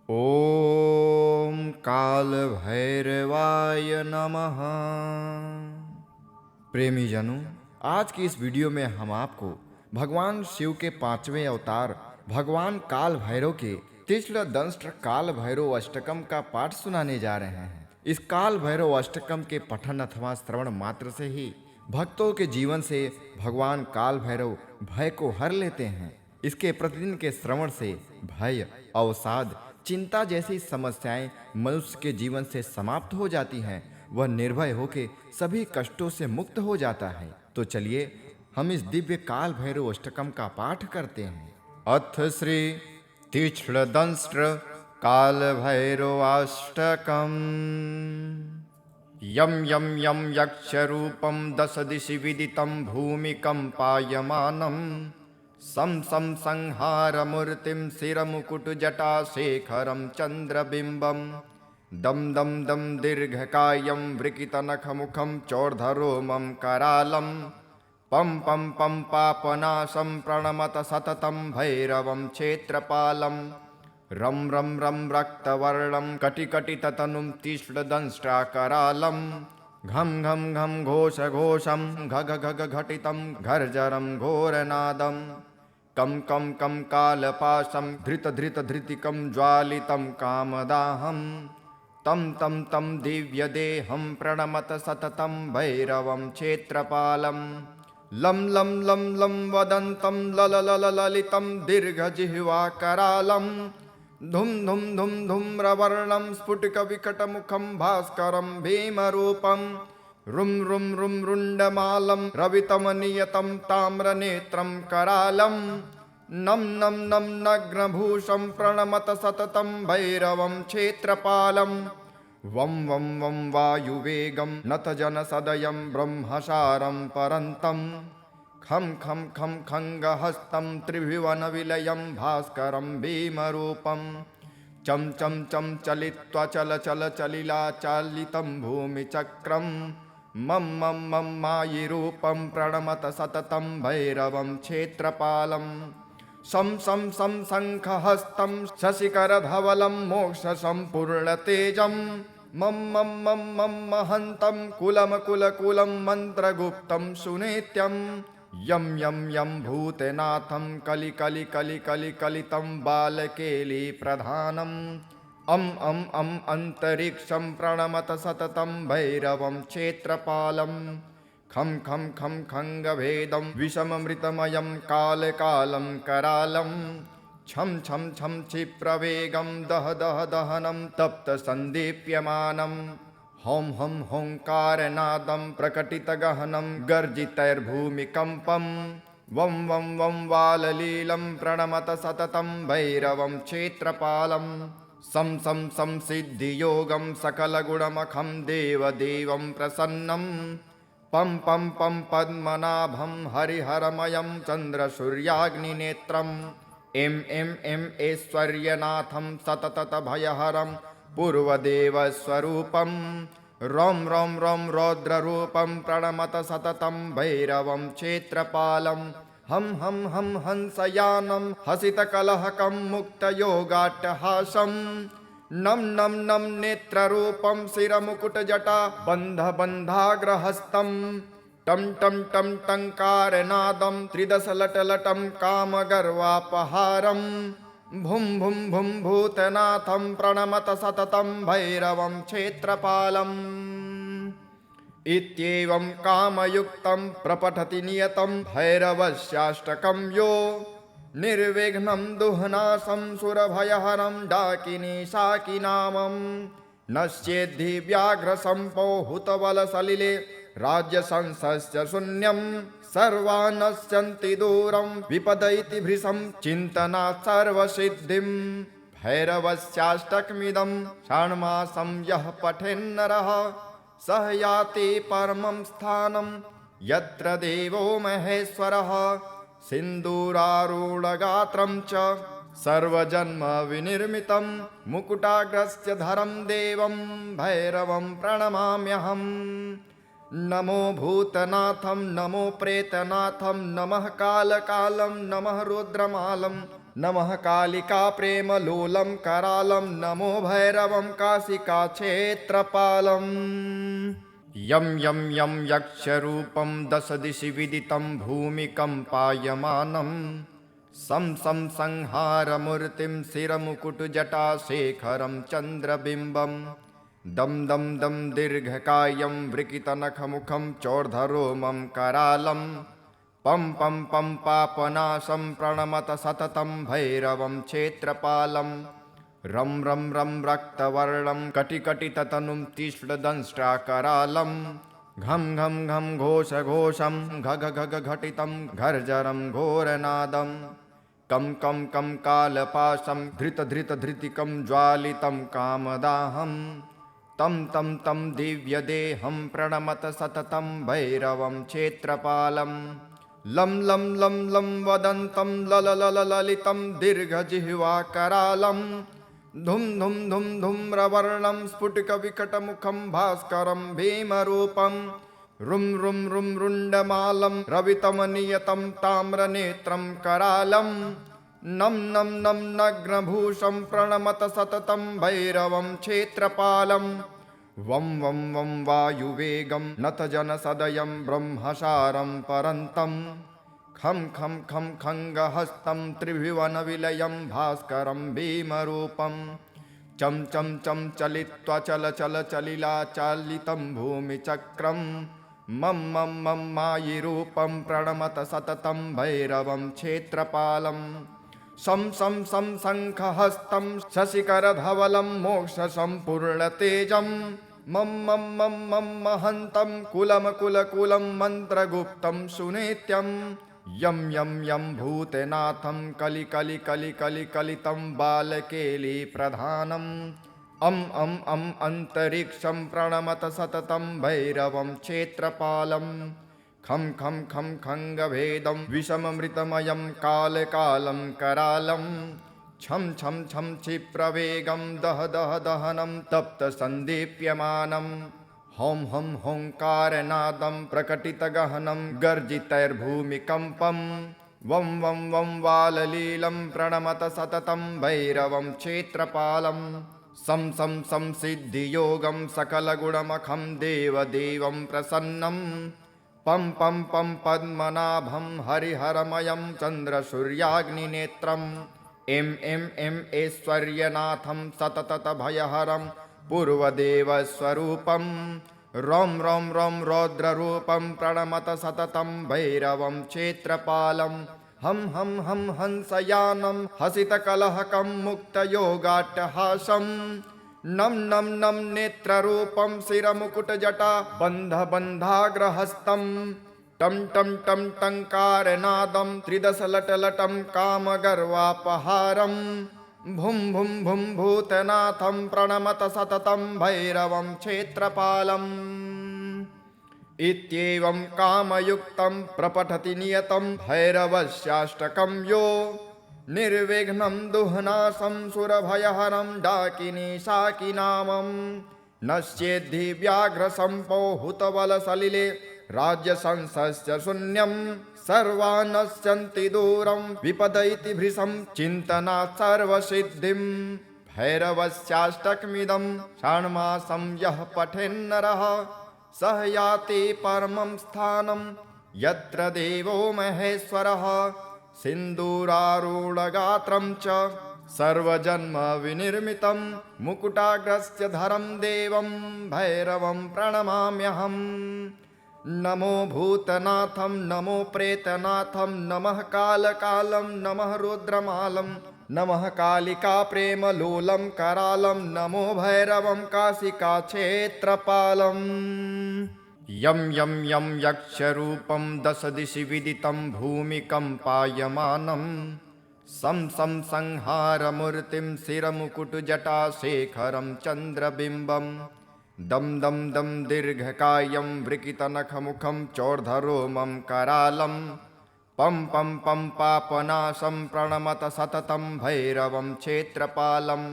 ओम काल भैरवाय नमः। प्रेमी जनों, आज की इस वीडियो में हम आपको भगवान शिव के पांचवें अवतार भगवान काल भैरव के तीक्ष्ण दंष्ट्र काल भैरव अष्टकम का पाठ सुनाने जा रहे हैं। इस काल भैरव अष्टकम के पठन अथवा श्रवण मात्र से ही भक्तों के जीवन से भगवान काल भैरव भय को हर लेते हैं। इसके प्रतिदिन के श्रवण से भय, अवसाद, चिंता जैसी समस्याएं मनुष्य के जीवन से समाप्त हो जाती हैं। वह निर्भय होकर सभी कष्टों से मुक्त हो जाता है। तो चलिए हम इस दिव्य काल भैरव अष्टकम का पाठ करते हैं। अथ श्री तीक्ष्ण दंष्ट्र काल भैरवाष्टकम्। यम यम यम यक्षरूपं दश दिशि विदितं भूमिकम्पायमानं सं सं संहारमूर्तिं शिरमुकुटजटाशेखरं चन्द्रबिम्बं दं दं दं दीर्घकायं वृकितनखमुखं चोर्धरोमं करालं पं पं पं पापनाशं प्रणमत सततं भैरवं क्षेत्रपालं रं रं रं रक्तवर्णं कटिकटिततनुं तीक्ष्णदंष्ट्राकरालं घं घं घं घोषघोषं घघ घघ घटितं घर्जरं घोरनादं कं कं कं कालपाशं धृतधृतधृतिकं ज्वालितं कामदाहं तं तं तं दिव्यदेहं प्रणमत सततं भैरवं क्षेत्रपालं लं लं लं लं वदन्तं लललललितं दीर्घजिह्वाकरालं धुं धुं धुं धूम्रवर्णं स्फुटिकविकटमुखं भास्करं भीमरूपं रुं रुं रुं रुण्डमालं रवितमनियतं ताम्रनेत्रं करालं नं नं नं नग्नभूषं प्रणमत सततं भैरवं क्षेत्रपालं वं वं वं वायुवेगं नतजनसदयं ब्रह्मसारं परन्तं खं खं खं खङ्गहस्तं त्रिभुवनविलयं भास्करं भीमरूपं चं चं चं चलित्वा चल चल चलिलाचालितं भूमिचक्रं मं मं मं मायिरूपं प्रणमत सततं भैरवं क्षेत्रपालं शं शं शं शङ्खहस्तं शशिकरधवलं मोक्षसम्पूर्णतेजं मं मं मं मं महन्तं कुलमकुलकुलं मन्त्रगुप्तं सुनेत्यं यं यं यं भूतनाथं कलिकलिकलिकलिकलितं बालकेलीप्रधानम् अं अन्तरिक्षं प्रणमत सततं भैरवं क्षेत्रपालं खं खं खं खङ्गभेदं विषममृतमयं कालकालं करालं छं छं छं क्षिप्रवेगं दह दह दहनं तप्तसन्दीप्यमानं हौं हं होङ्कारनादं प्रकटितगहनं गर्जितैर्भूमिकम्पं वं वं वं वाललीलं प्रणमत सततं भैरवं क्षेत्रपालं सं सं सं सिद्धियोगं सकलगुणमखं देवदेवं प्रसन्नं पं पं पं पद्मनाभं हरिहरमयं चन्द्रसूर्याग्निनेत्रम् एं ऐश्वर्यनाथं सततभयहरं पूर्वदेवस्वरूपं रौं रौं रौं रौद्ररूपं प्रणमत सततं भैरवं क्षेत्रपालं हं हं हं हंसयानं हसितकलहकं मुक्तयोगाट्टहासं नं नं नं नेत्ररूपं शिरमुकुटजटा बन्धबन्धाग्रहस्तं टं टं टं टङ्कारनादं त्रिदशलटलटं कामगर्वापहारं भुं भुं भुं भूतनाथं प्रणमत सततं भैरवं क्षेत्रपालम् इत्येवं कामयुक्तं प्रपठति नियतं भैरवस्याष्टकं यो निर्विघ्नं दुह्नासं सुरभयहरं डाकिनी शाकिनामं नश्येद्धि व्याघ्रसम्पो हुतबलसलिले राज्यसंसस्य शून्यं सर्वा नश्यन्ति दूरं विपदैति भृशं चिन्तनात् सर्वसिद्धिं भैरवस्याष्टकमिदं षाण्मासं यः पठेन्नरः सः याति परमं स्थानं यत्र देवो महेश्वरः सिन्दूरारूढगात्रं च सर्वजन्म विनिर्मितं मुकुटाग्रस्य धरं देवं भैरवं प्रणमाम्यहम् नमो भूतनाथं नमो प्रेतनाथं नमः कालकालं नमः रुद्रमालं नमः कालिका प्रेमलोलं करालं नमो भैरवं काशिकाक्षेत्रपालम् यं यं यं यक्षरूपं दश दिशि विदितं भूमिकम्पायमानं सं संहारमूर्तिं शिरमुकुटजटाशेखरं चन्द्रबिम्बं दं दं दं दीर्घकायं वृकितनखमुखं चोर्धरोमं करालं पं पं पं पापनाशं प्रणमत सततं भैरवं क्षेत्रपालं रं रं रं रक्तवर्णं कटिकटिततनुं तीक्ष्णदंष्ट्राकरालं घं घं घं घोषघोषं घघ घघ घटितं घर्जरं घोरनादं कं कं कं कालपाशं धृतधृतधृतिकं ज्वालितं कामदाहं तं तं तं दिव्यदेहं प्रणमत सततं भैरवं क्षेत्रपालं लं लं लं लं वदन्तं ललितं दीर्घजिह्वाकरालं धुं धुं धुं धूम्रवर्णं स्फुटिकविकटमुखं भास्करं भीमरूपं रुं रुं रुं रुण्डमालं रवितमनियतं ताम्रनेत्रं करालं नं नं नं नग्नभूषं प्रणमत सततं भैरवं क्षेत्रपालं वं वं वं वायुवेगं नतजनसदयं ब्रह्मसारं परन्तं खं खं खं खङ्गहस्तं त्रिभुवनविलयं भास्करं भीमरूपं चं चं चं चलित्वा चल चल चलिलाचालितं भूमिचक्रं मं मं मं मायिरूपं प्रणमत सततं भैरवं क्षेत्रपालं सं सं सं शङ्खहस्तं शशिकरधवलं मोक्षसम्पूर्णतेजं मं मं मं मं महन्तं कुलमकुलकुलं मन्त्रगुप्तं सुनित्यं यं यं यं भूतनाथं कलिकलिकलिकलिकलितं बालकेलीप्रधानम् अं अं अं अन्तरिक्षं प्रणमत सततं भैरवं क्षेत्रपालं खं खं खं खङ्गभेदं विषममृतमयं कालकालं करालं छं छं छं क्षिप्रवेगं दह दह दहनं तप्तसन्दीप्यमानं हौं हं होङ्कारनादं प्रकटितगहनं गर्जितैर्भूमिकम्पं वं वं वं वाललीलं प्रणमत सततं भैरवं क्षेत्रपालं सं सं सं सिद्धियोगं सकलगुणमखं देवदेवं प्रसन्नं पं पं पं पद्मनाभं हरिहरमयं चन्द्रसूर्याग्निनेत्रम् एं एं एं ऐश्वर्यनाथं सततभयहरं पूर्वदेवस्वरूपं रौं रौं रौं रौद्ररूपं प्रणमत सततं भैरवं क्षेत्रपालं हं हं हं हंसयानं हसितकलहकं मुक्तयोगाट्टहासं नं नं नं नेत्ररूपं शिरमुकुटजटा बन्धबन्धाग्रहस्तं टं टं टं टङ्कारनादं त्रिदशलटलटं कामगर्वापहारं भुं भुं भुं भूतनाथं प्रणमत सततं भैरवं क्षेत्रपालम् इत्येवं कामयुक्तं प्रपठति नियतं भैरवस्याष्टकं यो निर्विघ्नं दुह्नासं सुरभयहरं डाकिनी शाकिनामं नश्येद्धि व्याघ्रसम्पोहुतबलसलिले राज्यसंसस्य शून्यं सर्वानश्यन्ति दूरं विपदयति भृशं चिन्तनात् सर्वसिद्धिं भैरवस्याष्टकमिदं षाण्मासं यः पठेन्नरः सः याति परमं स्थानं यत्र देवो महेश्वरः सिन्दूरारूढगात्रं च सर्वजन्मविनिर्मितं मुकुटाग्रस्य धरं देवं भैरवं प्रणमाम्यहम् नमो भूतनाथं नमो प्रेतनाथं नमः कालकालं नमः रुद्रमालं नमः कालिका प्रेमलोलं करालं नमो भैरवं काशिकाक्षेत्रपालम् यं यं यं यक्षरूपं दश दिशि विदितं भूमिकम्पायमानं सं संहारमूर्तिं शिरमुकुटजटाशेखरं चन्द्रबिम्बं दं दं दं दीर्घकायं वृकितनखमुखं चोर्धरोमं करालं पं पं पं पापनाशं प्रणमत सततं भैरवं क्षेत्रपालं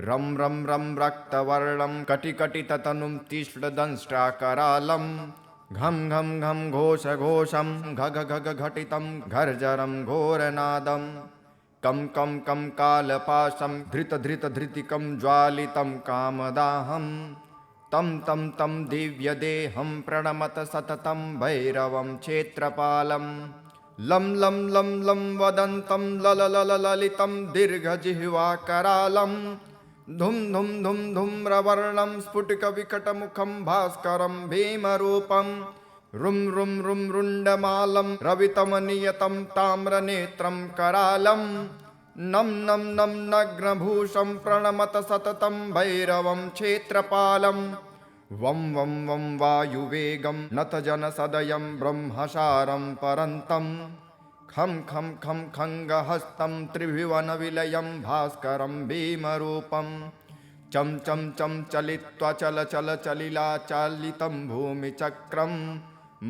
रं रं रं रक्तवर्णं कटिकटिततनुं तीक्ष्णदंष्ट्राकरालं घं घं घं घोषघोषं घघ घघ घटितं घर्जरं घोरनादं कं कं कं कालपाशं धृतधृतिकं ज्वालितं कामदाहं तं तं तं दिव्यदेहं प्रणमत सततं भैरवं क्षेत्रपालं लं लं लं लं वदन्तं ललितं दीर्घजिह्वाकरालं धुं धुं धुं धूम्रवर्णं स्फुटिकविकटमुखं भास्करं भीमरूपं रुं रुं रुं रुण्डमालं रवितमनियतं ताम्रनेत्रं करालं नं नं नं नग्नभूषं प्रणमत सततं भैरवं क्षेत्रपालं वं वं वं वायुवेगं नतजनसदयं ब्रह्मसारं परन्तं खं खं खं खङ्गहस्तं त्रिभुवनविलयं भास्करं भीमरूपं चं चं चं चलित्वा चलिलाचालितं भूमिचक्रं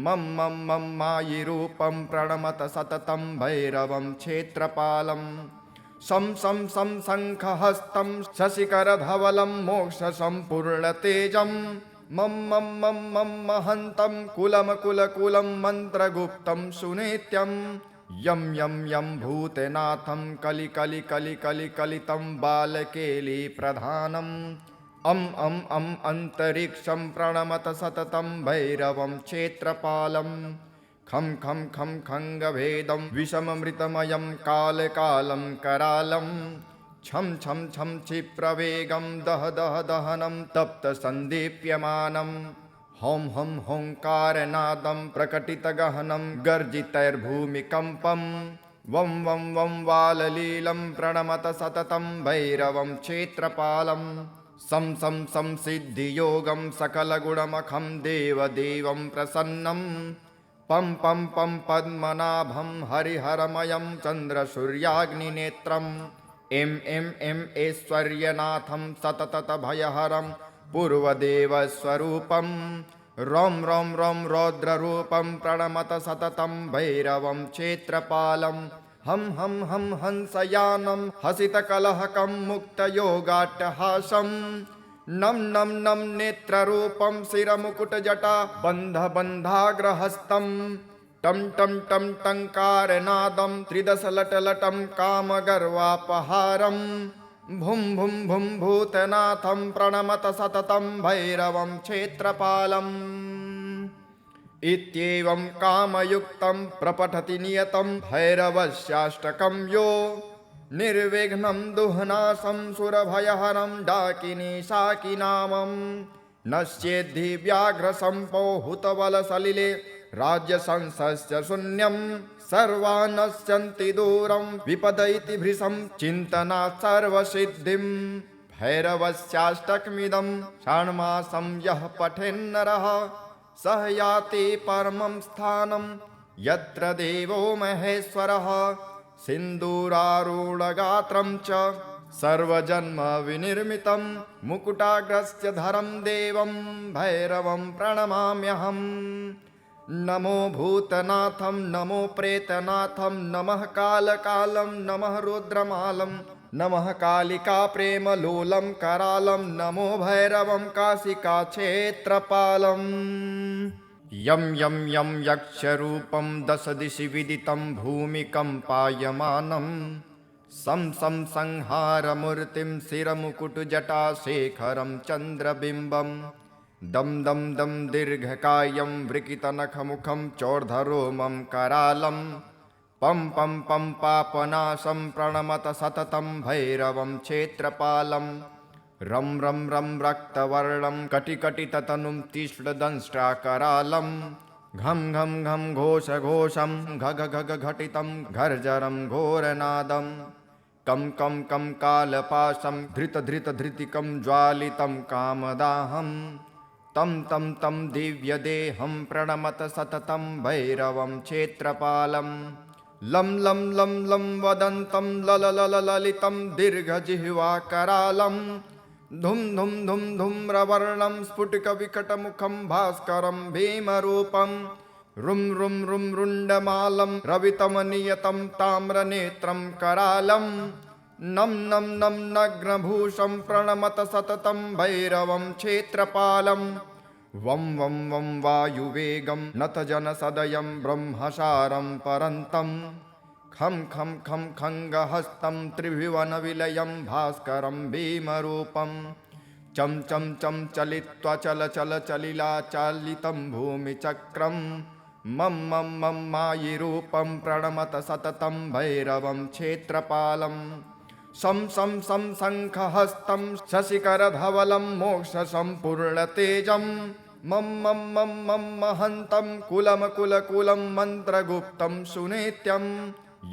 मं मं मं मायिरूपं प्रणमत सततं भैरवं क्षेत्रपालं सं सं सं शङ्खहस्तं शशिकरधवलं मोक्षसम्पूर्णतेजं मं मं मं मं महन्तं कुलमकुलकुलं मन्त्रगुप्तं सुनित्यं यं यं यं भूतनाथं कलिकलितं बालकेलिप्रधानम् अं अन्तरिक्षं प्रणमत सततं भैरवं क्षेत्रपालं खं खं खं खङ्गभेदं विषममृतमयं कालकालं करालं छं छं छं क्षिप्रवेगं दहनं तप्तसन्दीप्यमानं हौं हं होङ्कारनादं प्रकटितगहनं गर्जितैर्भूमिकम्पं वं वं वं वाललीलं प्रणमत सततं भैरवं क्षेत्रपालं सं सं सं सिद्धियोगं सकलगुणमखं देवदेवं प्रसन्नं पं पं पं पद्मनाभं हरिहरमयं चन्द्रसूर्याग्निनेत्रम् एं ऐश्वर्यनाथं सततभयहरं पूर्वदेवस्वरूपं रौं रौं रौं रौद्ररूपं प्रणमत सततं भैरवं क्षेत्रपालं हं हं हं हंसयानं हसितकलहकं मुक्तयोगाट्टहासं नं नं नं नेत्ररूपं शिरमुकुटजटा बन्धबन्धाग्रहस्तं टं टं टं टङ्कारनादं त्रिदशलटलटं कामगर्वापहारं भुं भुं भुं भूतनाथं प्रणमत सततं भैरवं क्षेत्रपालम् इत्येवं कामयुक्तं प्रपठति नियतं भैरवस्याष्टकं यो निर्विघ्नं दुह्नासं सुरभयहरं डाकिनी शाकिनामं नश्येद्धि व्याघ्रसम्पो हुतबलसलिले राज्यसंसस्य शून्यं सर्वान् नश्यन्ति दूरं विपद इति भृशं चिन्तनात् सर्वसिद्धिं भैरवस्याष्टकमिदं षाण्मासं यः पठेन्नरः सः याति परमं स्थानं यत्र देवो महेश्वरः सिन्दूरारूढगात्रं च सर्वजन्मविनिर्मितं मुकुटाग्रस्य धरं देवं भैरवं प्रणमाम्यहम् नमो भूतनाथं नमो प्रेतनाथं नमः कालकालं नमः रुद्रमालं नमः कालिका प्रेमलोलं करालं नमो भैरवं काशिकाक्षेत्रपालम् यं यं यं यक्षरूपं दशदिशि विदितं भूमिकम्पायमानं सं सं संहारमूर्तिं शिरमुकुटजटाशेखरं चन्द्रबिम्बं दं दं दं दीर्घकायं वृकितनखमुखं चोर्धरोमं करालं पं पं पं पापनाशं प्रणमत सततं भैरवं क्षेत्रपालं रं रं रं रक्तवर्णं कटिकटिततनुं तीक्ष्णदंष्ट्राकरालं घं घं घं घोषघोषं घघ घघ घटितं घर्जरं घोरनादं कं कं कं कालपाशं धृतधृतिकं ज्वालितं कामदाहं तं तं तं दिव्यदेहं प्रणमत सततं भैरवं क्षेत्रपालं लं लं लं लं वदन्तं ललितं दीर्घजिह्वाकरालं धुं धुं धुं धूम्रवर्णं स्फुटिकविकटमुखं भास्करं भीमरूपं रुं रुं रुं रुण्डमालं रवितमनियतं ताम्रनेत्रं करालं नं नं नं नग्नभूषं प्रणमत सततं भैरवं क्षेत्रपालं वं वं वं वायुवेगं नतजनसदयं ब्रह्मसारं परन्तं खं खं खं खङ्गहस्तं त्रिभुवनविलयं भास्करं भीमरूपं चं चं चं चलित्वा चल चल चलिलाचालितं भूमिचक्रं मं मं मं मायिरूपं प्रणमत सततं भैरवं क्षेत्रपालं शं शं शं शङ्खहस्तं शशिकरधवलं मोक्षसम्पूर्णतेजं मं मं मं मं महन्तं कुलमकुलकुलं मन्त्रगुप्तं सुनित्यं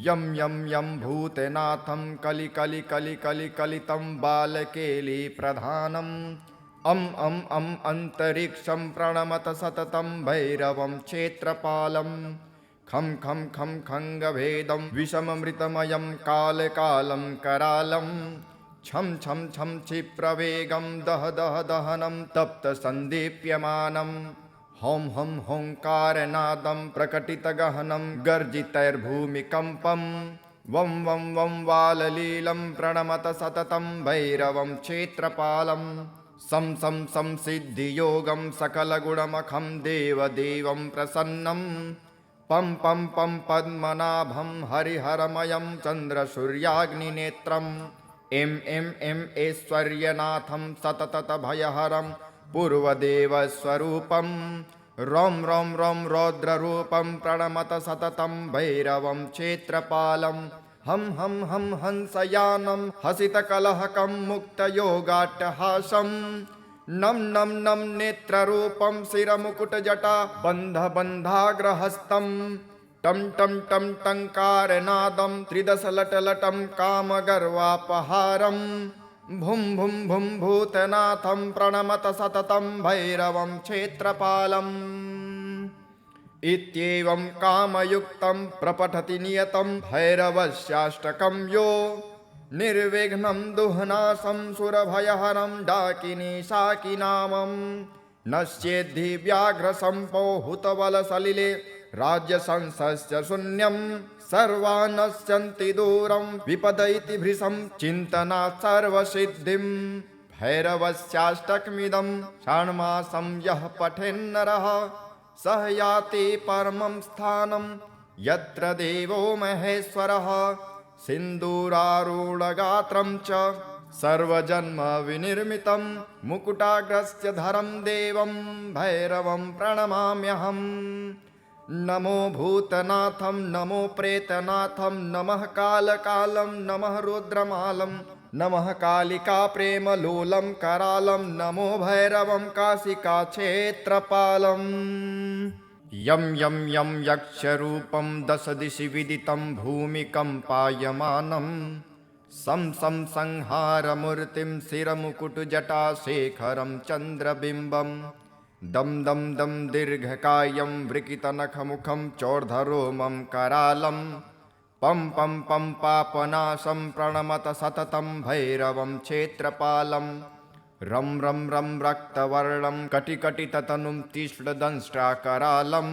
यं यं यं भूतनाथं कलिकलिकलिकलिकलितं बालकेलीप्रधानम् अं अन्तरिक्षं प्रणमत सततं भैरवं क्षेत्रपालं खं खं खं खङ्गभेदं विषममृतमयं कालकालं करालं छं छं छं क्षिप्रवेगं दह दह दहनं तप्तसन्दीप्यमानं हौं हं होङ्कारनादं प्रकटितगहनं गर्जितैर्भूमिकम्पं वं वं वं वाललीलं प्रणमत सततं भैरवं क्षेत्रपालं सं सं सं सिद्धियोगं सकलगुणमखं देवदेवं प्रसन्नं पं पं पं पद्मनाभं हरिहरमयं चन्द्रसूर्याग्निनेत्रम् एं ऐश्वर्यनाथं सततभयहरं पूर्वदेवस्वरूपं रौं रौं रौं रौद्ररूपं प्रणमत सततं भैरवं क्षेत्रपालं हं हं हं हंसयानं हसितकलहकं मुक्तयोगाट्टहासं नं नं नं नेत्ररूपं शिरमुकुटजटा बन्धबन्धाग्रहस्तं टं टं टं टङ्कारनादं त्रिदशलटलटं कामगर्वापहारं भुं भुं भुं भूतनाथं प्रणमत सततं भैरवं क्षेत्रपालम् इत्येवं कामयुक्तं प्रपठति नियतं भैरवस्याष्टकं यो निर्विघ्नं दुह्नासं सुरभयहरं डाकिनी शाकिनामं नश्येद्धि व्याघ्रसम्पो हुतबलसलिले राज्यसंसस्य शून्यं सर्वा नश्यन्ति दूरं विपदयति भृशं चिन्तनात् सर्वसिद्धिं भैरवस्याष्टकमिदं षाण्मासं यः पठेन्नरः सः याति परमं स्थानं यत्र देवो महेश्वरः सिन्दूरारूढगात्रं च सर्वजन्मविनिर्मितं मुकुटाग्रस्य धरं देवं भैरवं प्रणमाम्यहम् नमो भूतनाथं नमो प्रेतनाथं नमः कालकालं नमः रुद्रमालं नमः कालिका प्रेमलोलं करालं नमो भैरवं काशिकाक्षेत्रपालम् यं यं यं यक्षरूपं दशदिशि विदितं भूमिकम्पायमानं सं सं संहारमूर्तिं शिरमुकुटजटाशेखरं चन्द्रबिम्बं दं दं दं दीर्घकायं वृकितनखमुखं चोर्धरोमं करालं पं पं पं पापनाशं प्रणमत सततं भैरवं क्षेत्रपालं रं रं रं रक्तवर्णं कटिकटिततनुं तीक्ष्णदंष्ट्राकरालं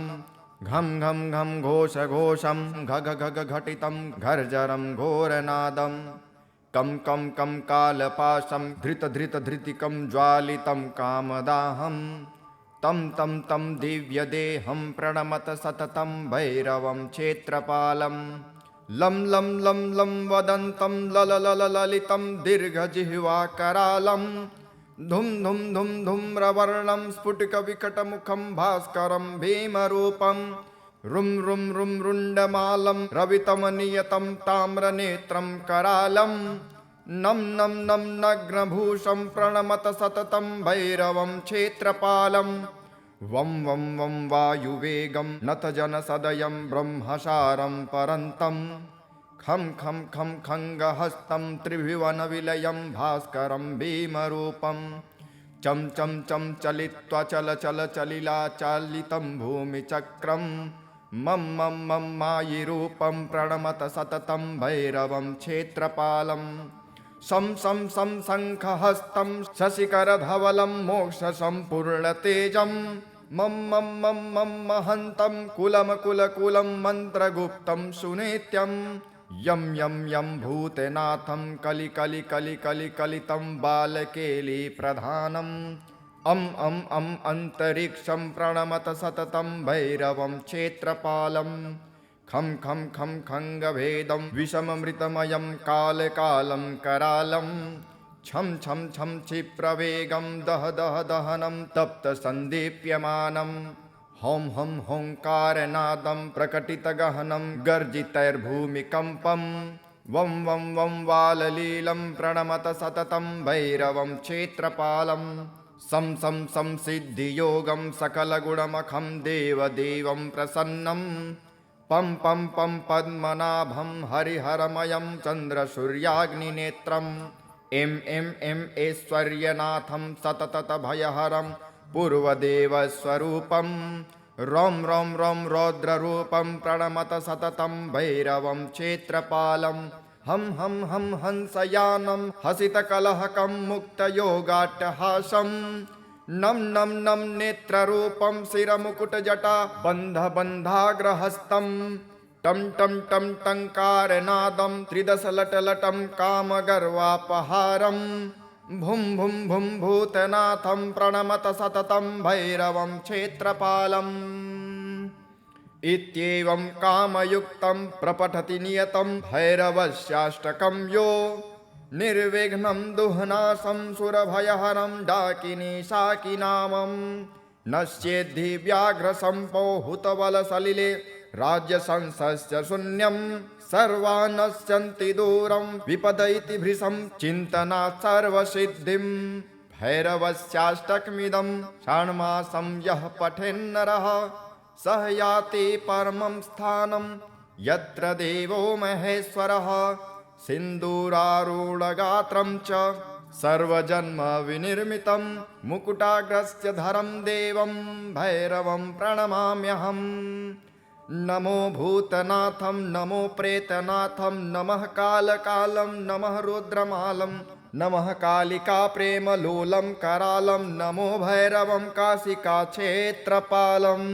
घं घं घं घोषघोषं घघ घघ घटितं घर्जरं घोरनादं कं कं कं कालपाशं धृतधृतधृतिकं ज्वालितं कामदाहं तं तं तं दिव्यदेहं प्रणमत सततं भैरवं क्षेत्रपालं लं लं लं लं वदन्तं लललललितं दीर्घजिह्वाकरालं धुं धुं धुं धूम्रवर्णं स्फुटिकविकटमुखं भास्करं भीमरूपं रुं रुं रुं रुण्डमालं रवितमनियतं ताम्रनेत्रं करालं नं नं नं नग्नभूषं प्रणमत सततं भैरवं क्षेत्रपालं वं वं वं वायुवेगं नतजनसदयं ब्रह्मसारं परन्तं खं खं खं खङ्गहस्तं त्रिभुवनविलयं भास्करं भीमरूपं चं चं चं चलित्वा चल चल चलिलाचालितं भूमिचक्रं मं मं मं मायिरूपं प्रणमत सततं भैरवं क्षेत्रपालं शं शं शं शङ्खहस्तं शशिकरधवलं मोक्षसम्पूर्णतेजं मं मं मं मं महन्तं कुलमकुलकुलं मन्त्रगुप्तं सुनित्यं यं यं यं भूतनाथं कलिकलिकलिकलिकलितं बालकेलीप्रधानम् अं अन्तरिक्षं प्रणमत सततं भैरवं क्षेत्रपालं खं खं खं खङ्गभेदं विषममृतमयं कालकालं करालं छं छं छं क्षिप्रवेगं दह दह दहनं तप्तसन्दीप्यमानं हौं हं होङ्कारनादं प्रकटितगहनं गर्जितैर्भूमिकम्पं वं वं वं वाललीलं प्रणमत सततं भैरवं क्षेत्रपालं सं सं संसिद्धियोगं सकलगुणमखं देवदेवं प्रसन्नं पं पं पं पद्मनाभं हरिहरमयं चन्द्रसूर्याग्निनेत्रम् एं ऐश्वर्यनाथं सततभयहरं पूर्वदेवस्वरूपं रौं रौं रौं रौद्ररूपं प्रणमत सततं भैरवं क्षेत्रपालं हं हं हं हंसयानं हसितकलहकं मुक्तयोगाट्टहासं नं नं नं नेत्ररूपं शिरमुकुटजटा बन्धबन्धाग्रहस्तं टं टं टं टङ्कारनादं त्रिदशलटलटं कामगर्वापहारं भुं भुं भुं भूतनाथं प्रणमत सततं भैरवं क्षेत्रपालम् इत्येवं कामयुक्तं प्रपठति नियतं भैरवस्याष्टकं यो निर्विघ्नं दुह्नासं सुरभयहरं डाकिनी शाकिनामं नश्येद्धि व्याघ्रसम्पोहुतबलसलिले राज्यसंसस्य शून्यं सर्वानश्यन्ति दूरं विपदयति भृशं चिन्तनात् सर्वसिद्धिं भैरवस्याष्टकमिदं षाण्मासं यः पठेन्नरः सह याति परमं स्थानं यत्र देवो महेश्वरः सिन्दूरारूढगात्रं च सर्वजन्मविनिर्मितं मुकुटाग्रस्य धरं देवं भैरवं प्रणमाम्यहम् नमो भूतनाथं नमो प्रेतनाथं नमः कालकालं नमः रुद्रमालं नमः कालिका प्रेमलोलं करालं नमो भैरवं काशिकाक्षेत्रपालम्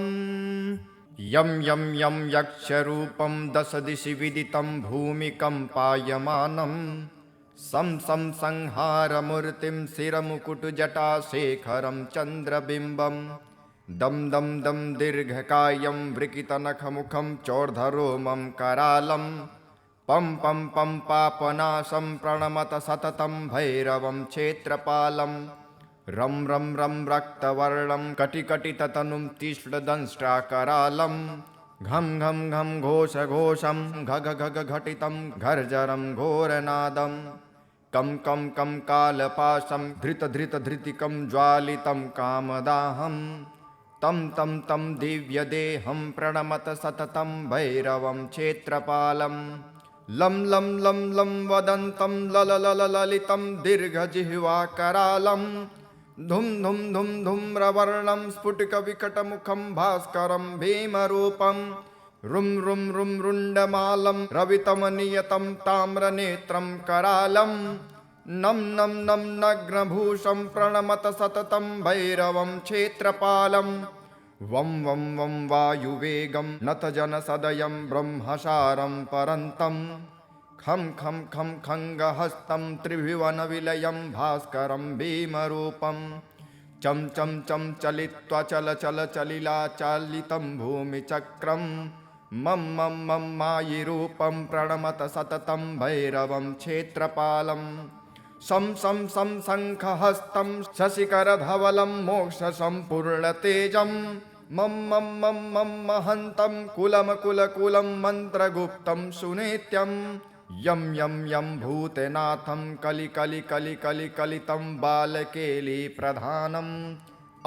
यं यं यं यक्षरूपं दशदिशि विदितं भूमिकम्पायमानं सं सं संहारमूर्तिं शिरमुकुटजटाशेखरं चन्द्रबिम्बं दं दं दं दीर्घकायं वृकितनखमुखं चोर्धरोमं करालं पं पं पं पापनाशं प्रणमत सततं भैरवं क्षेत्रपालं रं रं रं रक्तवर्णं कटिकटिततनुं तीक्ष्णदंष्ट्राकरालं घं घं घं घोषघोषं घघ घघ घटितं घर्जरं घोरनादं कं कं कं कालपाशं धृतधृतधृतिकं ज्वालितं कामदाहं तं तं तं दिव्यदेहं प्रणमत सततं भैरवं क्षेत्रपालं लं लं लं लं वदन्तं लललललितं दीर्घजिह्वाकरालं धुं धुं धुं धूम्रवर्णं स्फुटिकविकटमुखं भास्करं भीमरूपं रुं रुं रुं रुण्डमालं रवितमनियतं ताम्रनेत्रं करालं नं नं नं नग्नभूषं प्रणमत सततं भैरवं क्षेत्रपालं वं वं वं वायुवेगं नतजनसदयं ब्रह्मसारं परन्तं खं खं खं खङ्गहस्तं त्रिभुवनविलयं भास्करं भीमरूपं चं चं चं चलित्वा चल चल चलिलाचालितं भूमिचक्रं मं मं मं मायिरूपं प्रणमत सततं भैरवं क्षेत्रपालं सं सं सं शङ्खहस्तं शशिकरधवलं मोक्षसम्पूर्णतेजं मं मं मं मं महन्तं कुलमकुलकुलं मन्त्रगुप्तं सुनित्यं यं यं यं भूतनाथं कलिकलिकलिकलिकलितं बालकेलीप्रधानम्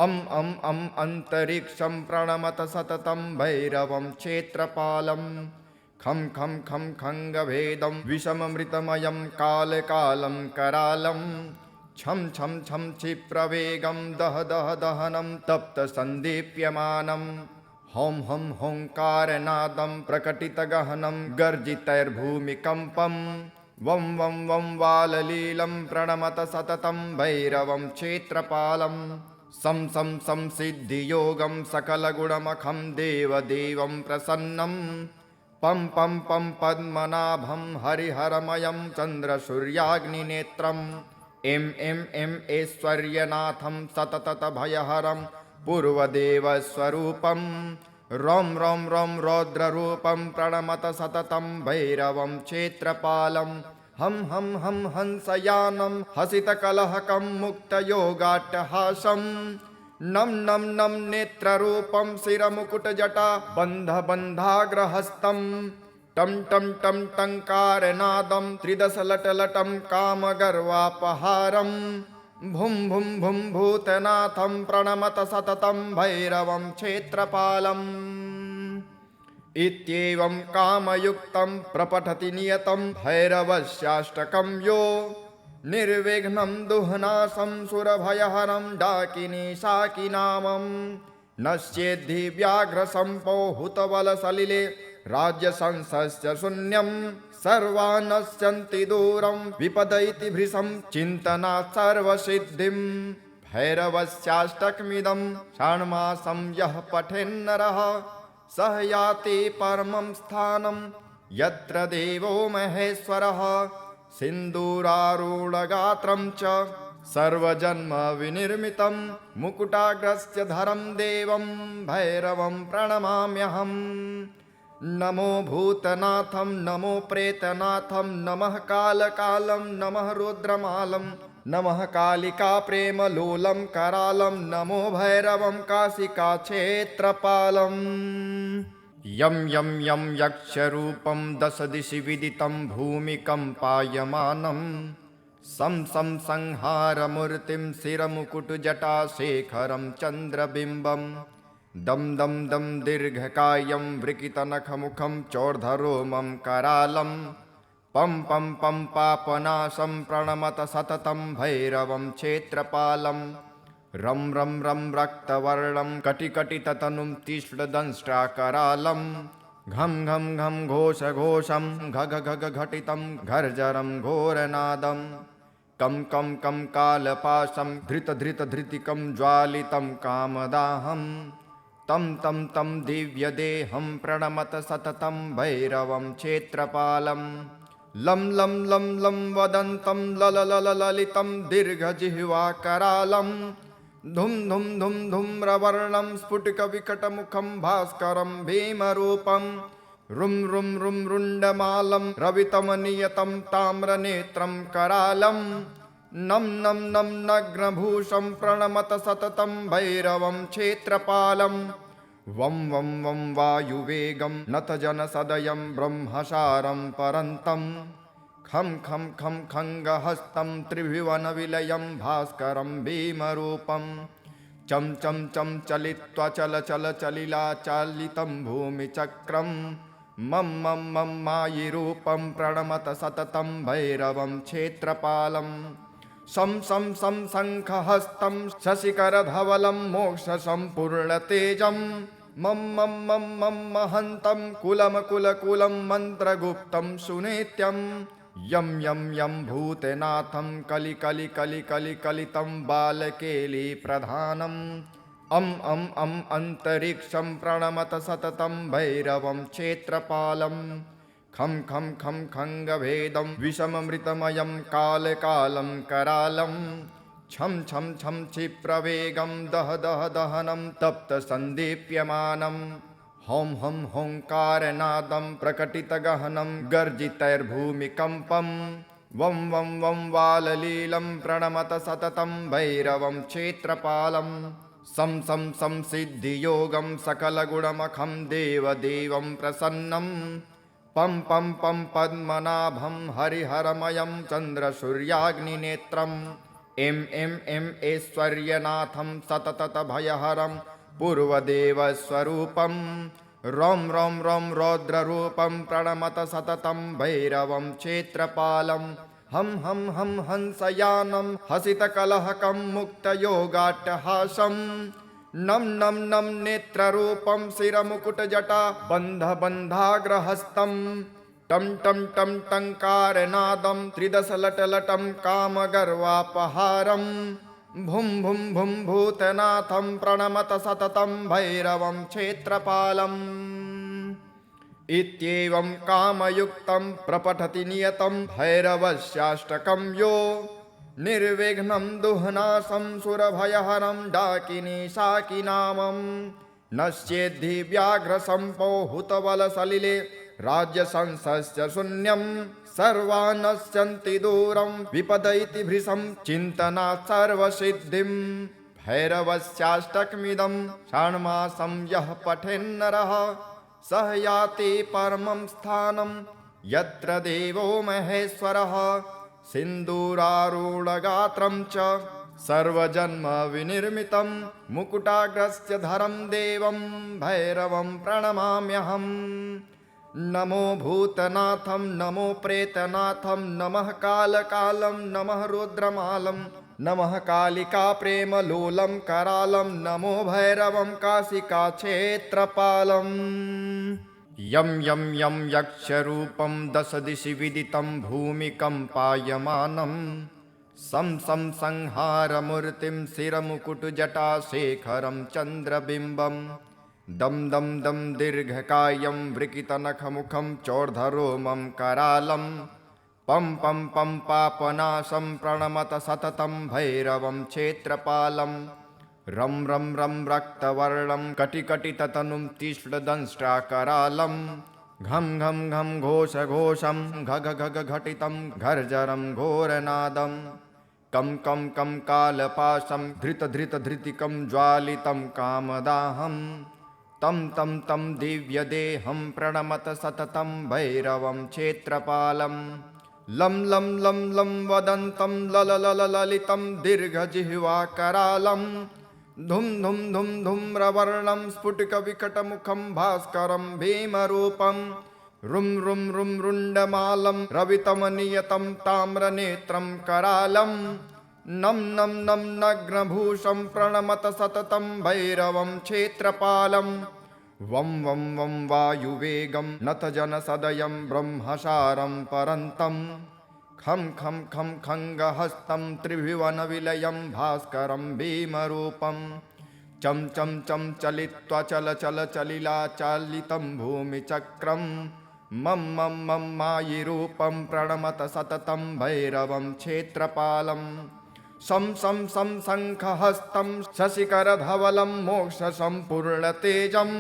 अं अन्तरिक्षं प्रणमत सततं भैरवं क्षेत्रपालं खं खं खं खङ्गभेदं विषममृतमयं कालकालं करालं छं छं छं क्षिप्रवेगं दह दह दहनं तप्तसन्दीप्यमानं हौं हं होङ्कारनादं प्रकटितगहनं गर्जितैर्भूमिकम्पं वं वं वं वाललीलं प्रणमत सततं भैरवं क्षेत्रपालं सं सं संसिद्धियोगं सकलगुणमखं देवदेवं प्रसन्नं पं पं पं पद्मनाभं हरिहरमयं चन्द्रसूर्याग्निनेत्रम् एं ऐश्वर्यनाथं सततभयहरं पूर्वदेवस्वरूपं रौं रौं रौं रौद्ररूपं प्रणमत सततं भैरवं क्षेत्रपालं हं हं हं हंसयानं हसितकलहकं मुक्तयोगाट्टहासं नं नं नं नेत्ररूपं शिरमुकुटजटा बन्धबन्धाग्रहस्तं टं टं टं टङ्कारनादं त्रिदशलटलटं कामगर्वापहारम् भुं भुं भुं भूतनाथं प्रणमत सततं भैरवं क्षेत्रपालम् इत्येवं कामयुक्तं प्रपठति नियतं भैरवस्याष्टकं यो निर्विघ्नं दुह्नासं सुरभयहरं डाकिनी शाकिनामं नश्येद्धि व्याघ्रसम्पो हुतबलसलिले राज्यसंसस्य शून्यं सर्वानश्यन्ति दूरं विपद इति भृशं चिन्तनात् सर्वसिद्धिं भैरवस्याष्टकमिदं षाण्मासं यः पठेन्नरः सः याति परमं स्थानं यत्र देवो महेश्वरः सिन्दूरारूढगात्रं च सर्वजन्मविनिर्मितं मुकुटाग्रस्य धरं देवं भैरवं प्रणमाम्यहम् नमो भूतनाथं नमो प्रेतनाथं नमः कालकालं नमः रुद्रमालं नमः कालिका प्रेमलोलं करालं नमो भैरवं काशिकाक्षेत्रपालम् यं यं यं यक्षरूपं दशदिशि विदितं भूमिकम्पायमानं सं सं संहारमूर्तिं शिरमुकुटजटाशेखरं चन्द्रबिम्बं दं दं दं दीर्घकायं वृकितनखमुखं चोर्धरोमं करालं पं पं पं पापनाशं प्रणमत सततं भैरवं क्षेत्रपालं रं रं रं रक्तवर्णं कटिकटिततनुं तीक्ष्णदंष्ट्राकरालं घं घं घं घोषघोषं घघ घघ घटितं घर्जरं घोरनादं कं कं कं कालपाशं धृतधृतधृतिकं ज्वालितं कामदाहं तं तं तं दिव्यदेहं प्रणमत सततं भैरवं क्षेत्रपालं लं लं लं लं वदन्तं लललललितं दीर्घजिह्वाकरालं धुं धुं धुं धूम्रवर्णं स्फुटिकविकटमुखं भास्करं भीमरूपं रुं रुं रुं रुण्डमालं रवितमनियतं ताम्रनेत्रं करालं नं नं नं नग्नभूषं प्रणमत सततं भैरवं क्षेत्रपालं वं वं वं वायुवेगं नतजनसदयं ब्रह्मसारं परन्तं खं खं खं खङ्गहस्तं त्रिभुवनविलयं भास्करं भीमरूपं चं चं चं चलित्वा चल चल चलिलाचालितं भूमिचक्रं मं मं मं मायिरूपं प्रणमत सततं भैरवं क्षेत्रपालं शं शं शं शङ्खहस्तं शशिकरधवलं मोक्षसम्पूर्णतेजं मं मं मं मं महन्तं कुलमकुलकुलं मन्त्रगुप्तं सुनित्यं यं यं यं भूतनाथं कलिकलिकलिकलिकलितं बालकेलीप्रधानम् अं अन्तरिक्षं प्रणमत सततं भैरवं क्षेत्रपालं खं खं खं खङ्गभेदं विषममृतमयं कालकालं करालं छं छं छं क्षिप्रवेगं दह दह दहनं तप्तसन्दीप्यमानं हौं हं होङ्कारनादं प्रकटितगहनं गर्जितैर्भूमिकम्पं वं वं वं वाललीलं प्रणमत सततं भैरवं क्षेत्रपालं सं सं सं सिद्धियोगं सकलगुणमखं देवदेवं प्रसन्नं पं पं पं पद्मनाभं हरिहरमयं चन्द्रसूर्याग्निनेत्रम् एं ऐश्वर्यनाथं सततभयहरं पूर्वदेवस्वरूपं रौं रौं रौं रौद्ररूपं प्रणमत सततं भैरवं क्षेत्रपालं हं हं हं हंसयानं हसितकलहकं मुक्तयोगाट्टहासं नं नं नं नेत्ररूपं शिरमुकुटजटा बन्धबन्धाग्रहस्तं टं टं टं टङ्कारनादं त्रिदशलटलटं कामगर्वापहारं भुं भुं भुं भूतनाथं प्रणमत सततं भैरवं क्षेत्रपालम् इत्येवं कामयुक्तं प्रपठति नियतं भैरवस्याष्टकं यो निर्विघ्नं दुह्नासं सुरभयहरं डाकिनी शाकिनामं नश्चेद्धि व्याघ्रसम्पोहुतबलसलिले राज्यसंसस्य शून्यं सर्वा नश्यन्ति दूरं विपदयति भृशं चिन्तनात् सर्वसिद्धिं भैरवस्याष्टकमिदं षाण्मासं यः पठेन्नरः सः याति परमं स्थानं यत्र देवो महेश्वरः सिन्दूरारूढगात्रं च सर्वजन्म विनिर्मितं मुकुटाग्रस्य धरं देवं भैरवं प्रणमाम्यहम्। नमो भूतनाथं नमो प्रेतनाथं नमः कालकालं नमः रुद्रमालं नमः कालिका प्रेमलोलं करालं नमो भैरवं काशिकाक्षेत्रपालम्। यं यं यं यक्षरूपं दश दिशि विदितं भूमिकम्पायमानं सं सं संहारमूर्तिं शिरमुकुटजटाशेखरं चन्द्रबिम्बं दं दं दं दीर्घकायं वृकितनखमुखं चोर्धरोमं करालं पं पं पं पापनाशं प्रणमत सततं भैरवं क्षेत्रपालं रं रं रं रक्तवर्णं कटिकटिततनुं तीक्ष्णदंष्ट्राकरालं घं घं घं घोषघोषं घघ घघ घटितं घर्जरं घोरनादं कं कं कं कालपाशं धृतधृतधृतिकं ज्वालितं कामदाहं तं तं तं दिव्यदेहं प्रणमत सततं भैरवं क्षेत्रपालं लं लं लं लं वदन्तं ललललितं दीर्घजिह्वाकरालं धुं धुं धुं धूम्रवर्णं स्फुटिकविकटमुखं भास्करं भीमरूपं रुं रुं रुं रुण्डमालं रवितमनियतं ताम्रनेत्रं करालं नं नं नं नग्नभूषं प्रणमत सततं भैरवं क्षेत्रपालं वं वं वं वायुवेगं नतजनसदयं ब्रह्मसारं परन्तं खं खं खं खङ्गहस्तं त्रिभुवनविलयं भास्करं भीमरूपं चं चं चं चलित्वा चल चल चलिलाचालितं भूमिचक्रं मं मं मं मायिरूपं प्रणमत सततं भैरवं क्षेत्रपालं सं सं सं शङ्खहस्तं शशिकरधवलं मोक्षसम्पूर्णतेजं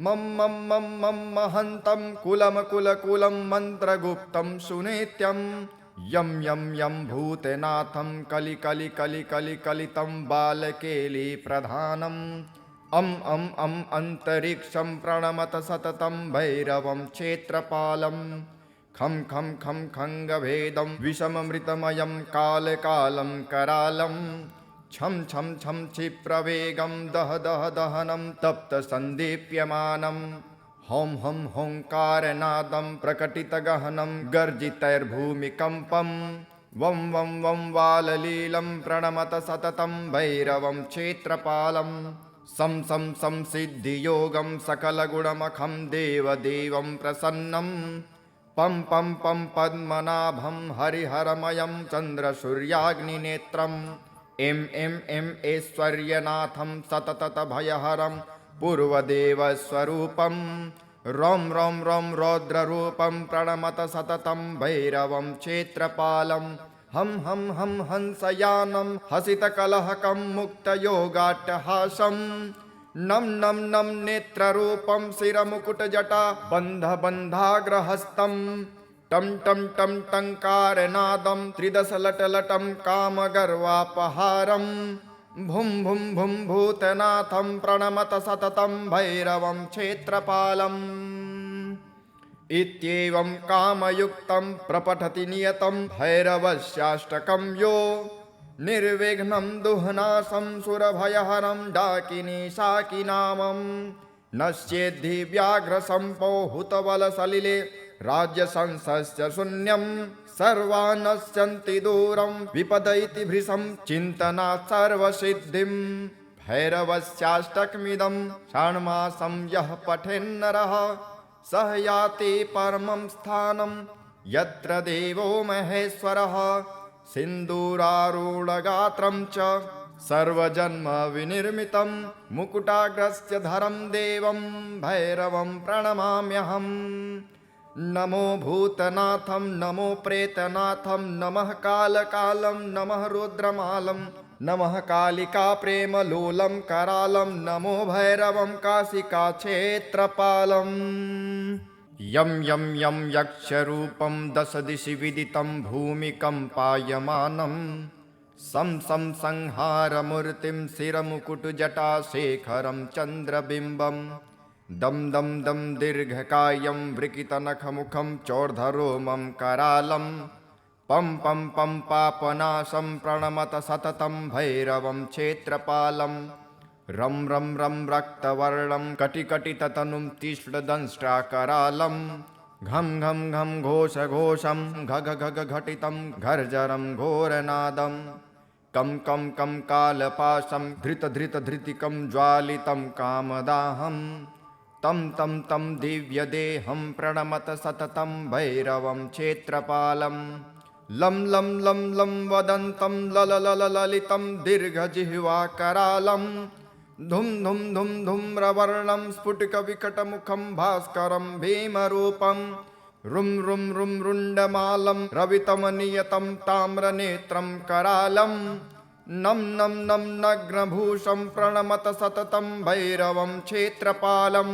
मं मं मं मं महन्तं कुलमकुलकुलं मन्त्रगुप्तं सुनित्यं यं यं यं भूतनाथं कलिकलिकलिकलिकलितं बालकेलीप्रधानम् अं अं अं अन्तरिक्षं प्रणमत सततं भैरवं क्षेत्रपालं खं खं खं खङ्गभेदं विषममृतमयं कालकालं करालं छं छं छं क्षिप्रवेगं दह दह दहनं तप्तसन्दीप्यमानं हौं हं होङ्कारनादं प्रकटितगहनं गर्जितैर्भूमिकम्पं वं वं वं वाललीलं प्रणमत सततं भैरवं क्षेत्रपालं सं सं सं सिद्धियोगं सकलगुणमखं देवदेवं प्रसन्नं पं पं पं पद्मनाभं हरिहरमयं चन्द्रसूर्याग्निनेत्रम् एं एं एं ऐश्वर्यनाथं सततभयहरं पूर्वदेवस्वरूपं रौं रौं रौं रौद्ररूपं प्रणमत सततं भैरवं क्षेत्रपालं हं हं हं हंसयानं हसितकलहकं मुक्तयोगाट्टहासं नं नं नं नेत्ररूपं शिरमुकुटजटा बन्धबन्धाग्रहस्तं टं टं टं टङ्कारनादं त्रिदशलटलटं कामगर्वापहारं भुं भुं भुं भूतनाथं प्रणमत सततं भैरवं क्षेत्रपालम् इत्येवं कामयुक्तं प्रपठति नियतं भैरवस्याष्टकं यो निर्विघ्नं दुह्नासं सुरभयहरं डाकिनी शाकिनामं नश्येद्धि व्याघ्रसम्पोहुतबलसलिले राज्यसंसस्य शून्यं सर्वा नश्यन्ति दूरं विपदयति भृशं चिन्तनात् सर्वसिद्धिं भैरवस्याष्टकमिदं षाण्मासं यः पठेन्नरः सः याति परमं स्थानं यत्र देवो महेश्वरः सिन्दूरारूढगात्रं च सर्वजन्म विनिर्मितं मुकुटाग्रस्य धरं देवं भैरवं प्रणमाम्यहम्। नमो भूतनाथं नमो प्रेतनाथं नमः कालकालं नमः रुद्रमालं नमः कालिका प्रेमलोलं करालं नमो भैरवं काशिकाक्षेत्रपालम् यं यं यं यक्षरूपं दश दिशि विदितं भूमिकम्पायमानं सं सं संहारमूर्तिं शिरमुकुटजटाशेखरं चन्द्रबिम्बं दं दं दं दीर्घकायं वृकितनखमुखं चोर्धरोमं करालं पं पं पं पापनाशं प्रणमत सततं भैरवं क्षेत्रपालं रं रं रं रक्तवर्णं कटिकटिततनुं तीक्ष्णदंष्ट्राकरालं घं घं घं घोषघोषं घघ घघ घटितं घर्जरं घोरनादं कं कं कं कालपाशं धृतधृतधृतिकं ज्वालितं कामदाहं तं तं तं दिव्यदेहं प्रणमत सततं भैरवं क्षेत्रपालं लं लं लं लं वदन्तं लललललितं दीर्घजिह्वाकरालं धुं धुं धुं धूम्रवर्णं स्फुटिकविकटमुखं भास्करं भीमरूपं रुं रुं रुं रुण्डमालं रवितमनियतं ताम्रनेत्रं करालं नं नं नं नग्नभूषं प्रणमत सततं भैरवं क्षेत्रपालं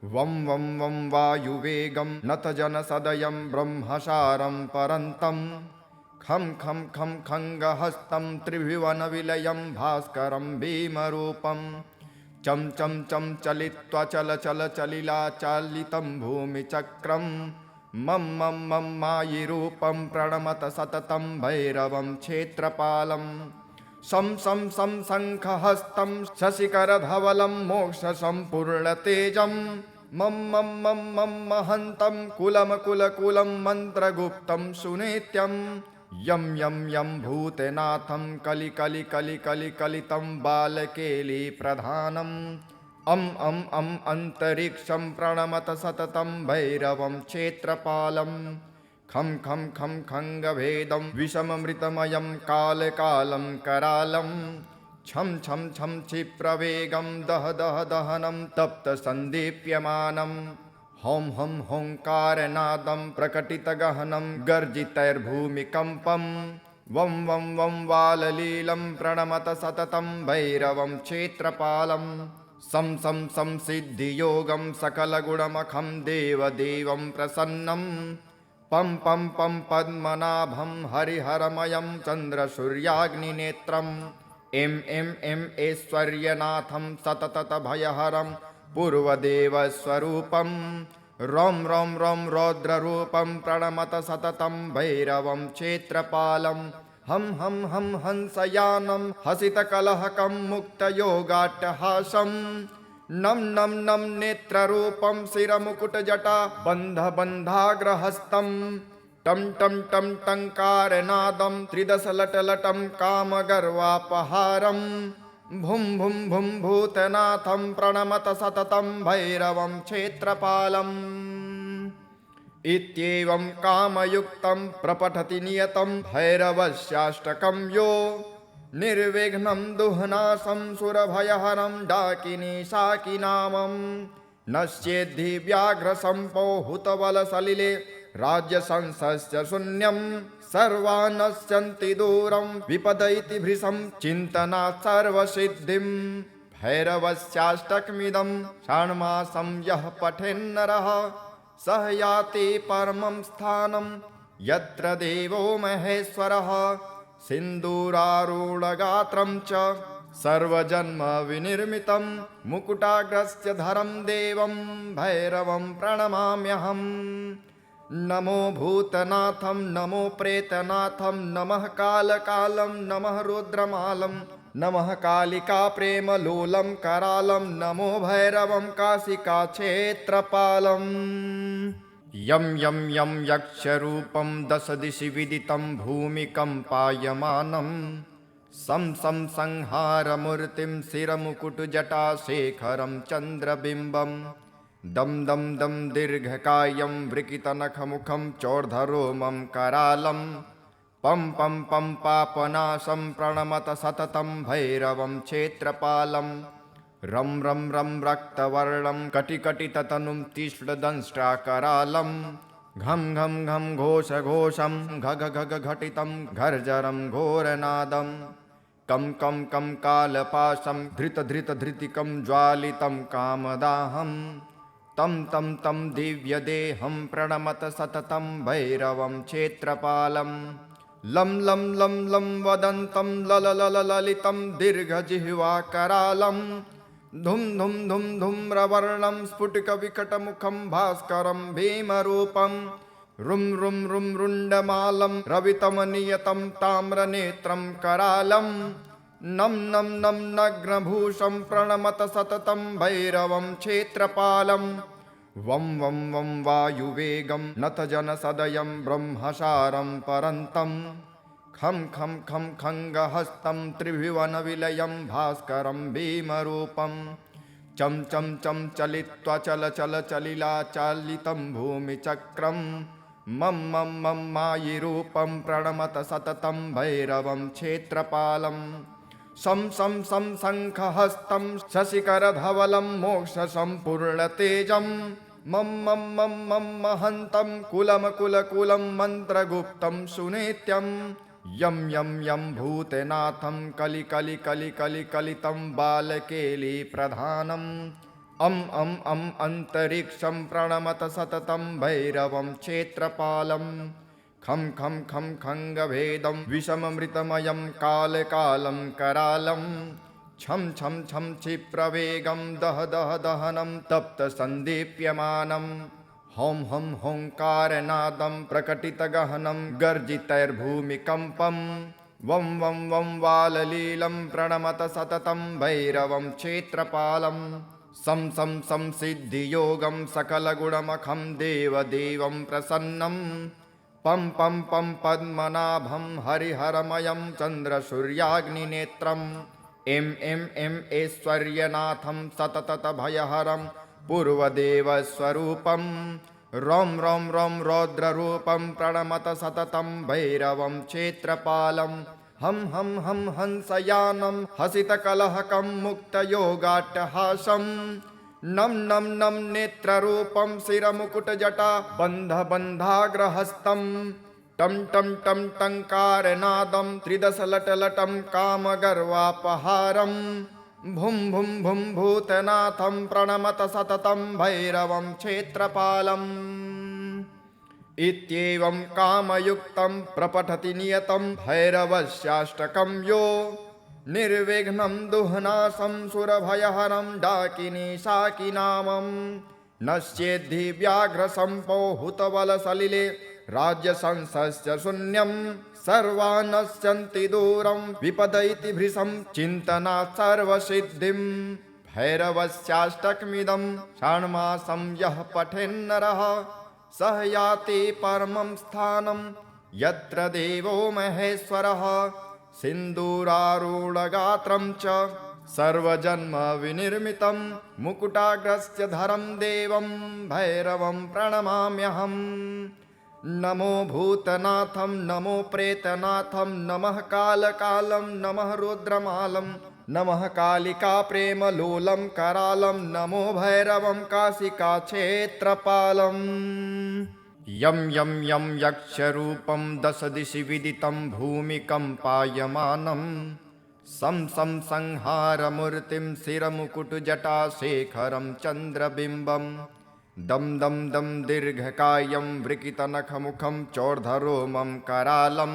वं वं वं वायुवेगं नतजनसदयं ब्रह्मसारं परन्तं खं खं खं खङ्गहस्तं त्रिभुवनविलयं भास्करं भीमरूपं चं चं चं चलित्वा चल चल चलिलाचालितं भूमिचक्रं मं मं मं मायिरूपं प्रणमत सततं भैरवं क्षेत्रपालं सं सं सं शङ्खहस्तं शशिकरधवलं मोक्षसम्पूर्णतेजं मं मं मं मं महन्तं कुलमकुलकुलं मन्त्रगुप्तं सुनित्यं यं यं यं भूतनाथं कलिकलिकलिकलिकलितं बालकेलीप्रधानम् अं अन्तरिक्षं प्रणमत सततं भैरवं क्षेत्रपालं खं खं खं खङ्गभेदं विषममृतमयं कालकालं करालं छं छं छं क्षिप्रवेगं दह दह दहनं तप्तसन्दीप्यमानं हौं हं होङ्कारनादं प्रकटितगहनं गर्जितैर्भूमिकम्पं वं वं वं वाललीलं प्रणमत सततं भैरवं क्षेत्रपालं सं सं सं सिद्धियोगं सकलगुणमखं देवदेवं प्रसन्नं पं पं पं पद्मनाभं हरिहरमयं चन्द्रसूर्याग्निनेत्रम् एं ऐश्वर्यनाथं सततभयहरं पूर्वदेवस्वरूपं रौं रौं रौं रौद्ररूपं प्रणमत सततं भैरवं क्षेत्रपालं हं हं हं हंसयानं हसितकलहकं मुक्तयोगाट्टहासं नं नं नं नेत्ररूपं शिरमुकुटजटा बन्धबन्धाग्रहस्तं टं टं टं टङ्कारनादं त्रिदशलटलटं कामगर्वापहारं भुं भुं भुं भूतनाथं प्रणमत सततं भैरवं क्षेत्रपालम् इत्येवं कामयुक्तं प्रपठति नियतं भैरवस्याष्टकं यो निर्विघ्नं दुह्नासं सुरभयहरं डाकिनी शाकिनामं नश्येद्धि व्याघ्रसम्पो हुतबलसलिले राज्यसंसस्य शून्यं सर्वानश्यन्ति दूरं विपद इति भृशं चिन्तनात् सर्वसिद्धिं भैरवस्याष्टकमिदं षाण्मासं यः पठेन्नरः सः याति परमं स्थानं यत्र देवो महेश्वरः सिन्दूरारूढगात्रं च सर्वजन्मविनिर्मितं मुकुटाग्रस्य धरं देवं भैरवं प्रणमाम्यहम् नमो भूतनाथं नमो प्रेतनाथं नमः कालकालं नमः रुद्रमालं नमः कालिका प्रेमलोलं करालं नमो भैरवं काशिकाक्षेत्रपालम् यं यं यं यक्षरूपं दश दिशि विदितं भूमिकम्पायमानं सं सं संहारमूर्तिं शिरमुकुटजटाशेखरं चन्द्रबिम्बं दं दं दं दीर्घकायं वृकितनखमुखं चोर्धरोमं करालं पं पं पं पापनाशं प्रणमत सततं भैरवं क्षेत्रपालं रं रं रं रक्तवर्णं कटिकटिततनुं तीक्ष्णदंष्ट्राकरालं घं घं घं घोषघोषं घघ घघ घटितं घर्जरं घोरनादं कं कं कं कालपाशं धृतधृतिकं ज्वालितं कामदाहं तं तं तं दिव्यदेहं प्रणमत सततं भैरवं क्षेत्रपालं लं लं लं लं वदन्तं ललितं दीर्घजिह्वाकरालं धुं धुं धुं धूम्रवर्णं स्फुटिकविकटमुखं भास्करं भीमरूपं रुं रुं रुं रुण्डमालं रवितमनियतं ताम्रनेत्रं करालं नं नं नं नग्नभूषं प्रणमत सततं भैरवं क्षेत्रपालं वं वं वं वायुवेगं नतजनसदयं ब्रह्मसारं परन्तं खं खं खं खङ्गहस्तं त्रिभुवनविलयं भास्करं भीमरूपं चं चं चं चलित्वा चलिलाचालितं भूमिचक्रं मं मं मं मायिरूपं प्रणमत सततं भैरवं क्षेत्रपालं शं शं शं शङ्खहस्तं शशिकरधवलं मोक्षसम्पूर्णतेजं मं मं मं मं महन्तं कुलमकुलकुलं मन्त्रगुप्तं सुनेत्यं यं यं यं भूतनाथं कलितं बालकेलीप्रधानम् अं अन्तरिक्षं प्रणमत सततं भैरवं क्षेत्रपालं खं खं खं खङ्गभेदं विषममृतमयं कालं करालं छं छं छं क्षिप्रवेगं दहनं तप्तसन्दीप्यमानं हौं हं होङ्कारनादं प्रकटितगहनं गर्जितैर्भूमिकम्पं वं वं वं वाललीलं प्रणमत सततं भैरवं क्षेत्रपालं सं सं सं सिद्धियोगं सकलगुणमखं देवदेवं प्रसन्नं पं पं पं पद्मनाभं हरिहरमयं चन्द्रसूर्याग्निनेत्रम् एं ऐश्वर्यनाथं सततभयहरं पूर्वदेवस्वरूपं रौं रौं रौं रौद्ररूपं प्रणमत सततं भैरवं क्षेत्रपालं हं हं हं हंसयानं हसितकलहकं मुक्तयोगाट्टहासं नं नं नं नेत्ररूपं शिरमुकुटजटा बन्धबन्धाग्रहस्तं टं टं टं टङ्कारनादं त्रिदशलटलटं कामगर्वापहारं भुं भुं भुं भूतनाथं प्रणमत सततं भैरवं क्षेत्रपालम् इत्येवं कामयुक्तं प्रपठति नियतं भैरवस्याष्टकं यो निर्विघ्नं दुह्नासं सुरभयहरं डाकिनी शाकिनामं नश्येद्धि व्याघ्रसम्पो हुतबलसलिले राज्यसंसस्य शून्यं सर्वा नश्यन्ति दूरं विपदयति भृशं चिन्तनात् सर्वसिद्धिं भैरवस्याष्टकमिदं षण्मासं यः पठेन्नरः सः याति परमं स्थानं यत्र देवो महेश्वरः सिन्दूरारूढगात्रं च सर्वजन्मविनिर्मितं मुकुटाग्रस्य धरं देवं भैरवं प्रणमाम्यहम् नमो भूतनाथं नमो प्रेतनाथं नमः कालकालं नमः रुद्रमालं नमः कालिका प्रेमलोलं करालं नमो भैरवं काशिकाक्षेत्रपालम् यं यं यं यक्षरूपं दशदिशि विदितं भूमिकम्पायमानं सं सं संहारमूर्तिं शिरमुकुटजटाशेखरं चन्द्रबिम्बं दं दं दं दीर्घकायं वृकितनखमुखं चोर्धरोमं करालं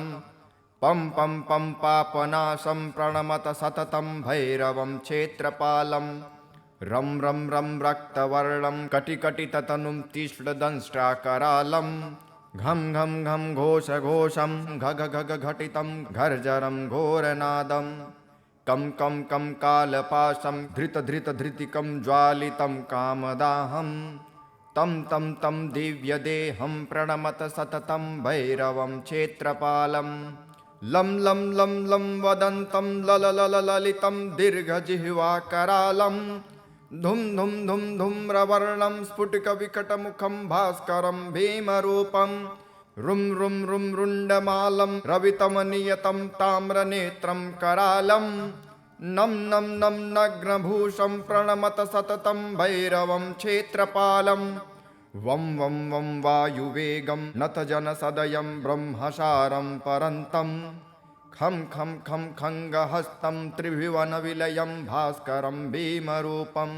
पं पं पं पापनाशं प्रणमत सततं भैरवं क्षेत्रपालं रं रं रं रक्तवर्णं कटिकटिततनुं तीक्ष्णदंष्ट्राकरालं घं घं घं घोषघोषं घघ घघ घटितं घर्जरं घोरनादं कं कं कं कालपाशं धृतधृतिकं ज्वालितं कामदाहं तं तं तं दिव्यदेहं प्रणमत सततं भैरवं क्षेत्रपालं लं लं लं लं वदन्तं ललितं दीर्घजिह्वाकरालं धुं धुं धुं धूम्रवर्णं स्फुटिकविकटमुखं भास्करं भीमरूपं रुं रुं रुं रुण्डमालं रवितमनियतं ताम्रनेत्रं करालं नं नं नं नग्नभूषं प्रणमत सततं भैरवं क्षेत्रपालं वं वं वं वायुवेगं नतजनसदयं ब्रह्मसारं परन्तं खं खं खं खङ्गहस्तं त्रिभुवनविलयं भास्करं भीमरूपं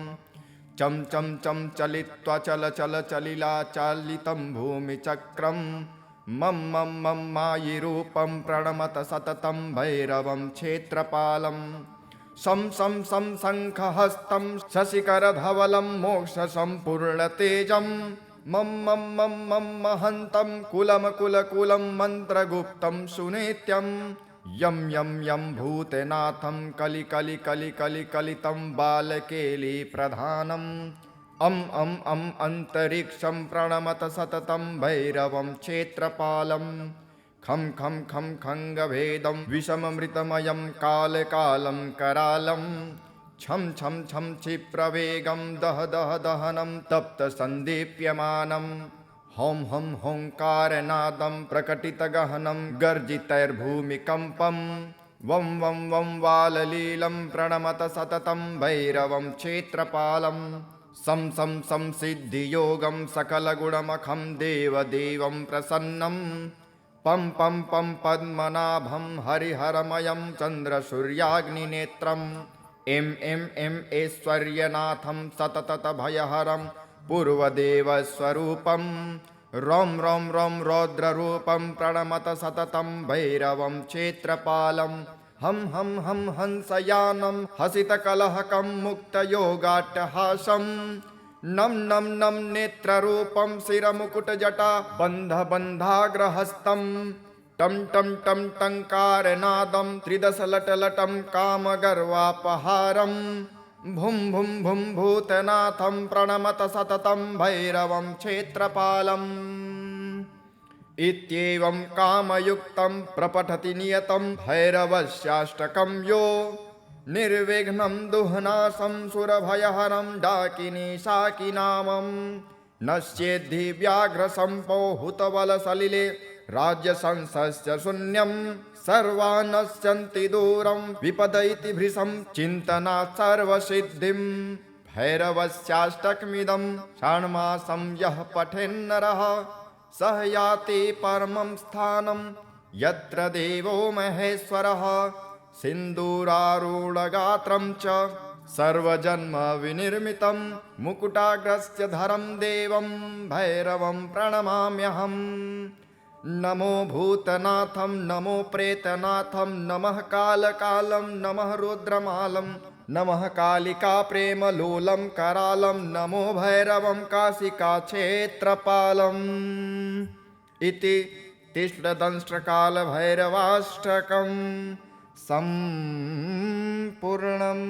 चं चं चं चलित्वा चल चल चलिलाचालितं भूमिचक्रं मं मं मं मायिरूपं प्रणमत सततं भैरवं क्षेत्रपालं शं शं शं शङ्खहस्तं शशिकरधवलं मोक्षसम्पूर्णतेजं मं मं मं मं महन्तं कुलमकुलकुलं मन्त्रगुप्तं सुनित्यं यं यं यं भूतनाथं कलिकलिकलिकलिकलितं बालकेलीप्रधानम् अं अं अं अन्तरिक्षं प्रणमत सततं भैरवं क्षेत्रपालं खं खं खं खङ्गभेदं विषममृतमयं कालकालं करालं छं छं छं क्षिप्रवेगं दह दह दहनं तप्तसन्दीप्यमानं हौं हं होङ्कारनादं प्रकटितगहनं गर्जितैर्भूमिकम्पं वं वं वं वाललीलं प्रणमत सततं भैरवं क्षेत्रपालं सं सं सं सिद्धियोगं सकलगुणमखं देवदेवं प्रसन्नं पं पं पं पद्मनाभं हरिहरमयं चन्द्रसूर्याग्निनेत्रम् एं एं एं ऐश्वर्यनाथं सततभयहरं पूर्वदेवस्वरूपं रौं रौं रौं रौद्ररूपं प्रणमत सततं भैरवं क्षेत्रपालं हं हं हं हंसयानं हसितकलहकं मुक्तयोगाट्टहासं नं नं नं नेत्ररूपं शिरमुकुटजटा बन्धबन्धाग्रहस्तं टं टं टं टङ्कारनादं त्रिदशलटलटं कामगर्वापहारं भुं भुं भुं भूतनाथं प्रणमत सततं भैरवं क्षेत्रपालम् इत्येवं कामयुक्तं प्रपठति नियतं भैरवस्याष्टकं यो निर्विघ्नं दुह्नासं सुरभयहरं डाकिनी शाकिनामं नश्येद्धि व्याघ्रसम्पो हुतबलसलिले राज्यसंसस्य शून्यं सर्वानश्यन्ति दूरं विपदयति भृशं चिन्तनात् सर्वसिद्धिं भैरवस्याष्टकमिदं षाण्मासं यः पठेन्नरः सः याति परमं स्थानं यत्र देवो महेश्वरः सिन्दूरारूढगात्रं च सर्वजन्मविनिर्मितं मुकुटाग्रस्य धरं देवं भैरवं प्रणमाम्यहम् नमो भूतनाथं नमो प्रेतनाथं नमः कालकालं नमः रुद्रमालं नमः कालिका प्रेमलोलं करालं नमो भैरवं काशिकाक्षेत्रपालम् इति तिष्ठदंष्ट्रकालभैरवाष्टकं सम्पूर्णम्।